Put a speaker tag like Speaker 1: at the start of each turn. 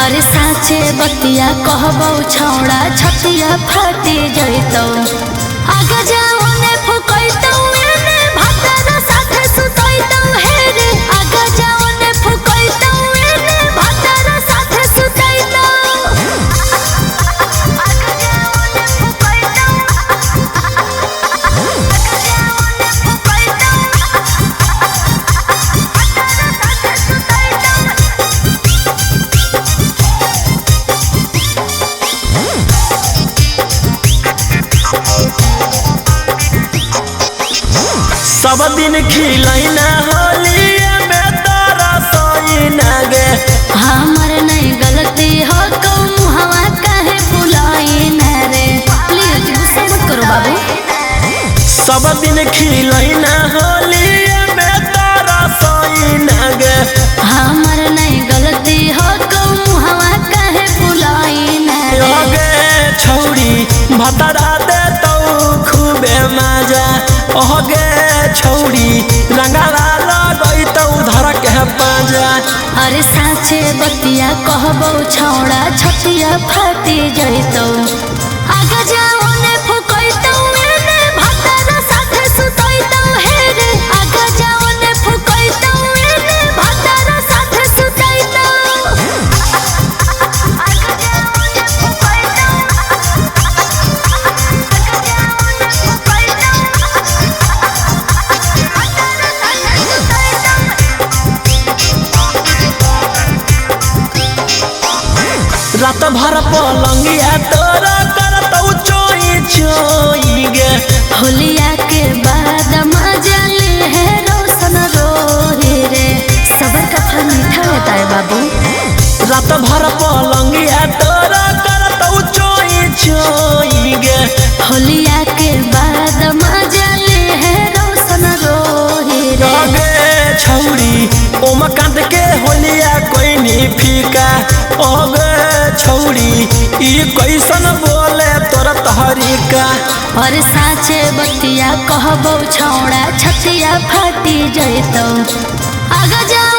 Speaker 1: अरे साचे बतिया कहबो छौड़ा छतिया फाटी जइतौ आगे जाओ ने फुकैतौ एने भतर साथे सुतैतौ हे रे आगे जाओ ने फुकैतौ एने भतर साथे सुतैतौ आगे जाओ ने फुकैतौ आगे जाओ ने फुकैतौ भतर साथे सुतैतौ
Speaker 2: सब दिन खिलैना होलिया में तोरा सोइना गे
Speaker 1: हमर नहीं गलती हो तो मुहवा काहे बुलाइना रे प्लीज गुस्सा मत करो बाबू।
Speaker 2: सब दिन खिलैना होलिया में तोरा सोइना गे
Speaker 1: हमर नहीं गलती हो तो मुहवा काहे बुलाइना रे
Speaker 2: गे छौड़ी भतरा दे तो खूबे मजा ओगे छौड़ी रंगला लगैतौ धर के पाजा।
Speaker 1: अरे साचे बतिया कहबो छौड़ा छतिया फाटी जइतौ आगे जाओ ने फुकैतौ एने भतर साथे सुतैतौ हे रे आगे जाओ ने फुकैतौ एने भतर साथे सुतैतौ आगे जाओ ने फुकैतौ आगे जाओ ने फुकैतौ
Speaker 2: रात भर पलंगिया तोरा करतौ चोई चोई गे
Speaker 1: होलिया के बाद मजा ले है रोशन रोहे रे सबर का फल मीठा होता है बाबू।
Speaker 2: रात भर पलंगिया तोरा करतौ चोई चोई गे
Speaker 1: होलिया के बाद मजा ले है रोशन रोहे रे
Speaker 2: गे छौड़ी ओम कांद के होलिया कोई नी फीका ओगे छौड़ी ई कैसन बोले तोर तहरीका।
Speaker 1: और साचे बतिया कहबो छौड़ा छतिया फाटी जइतौ आगे जाओ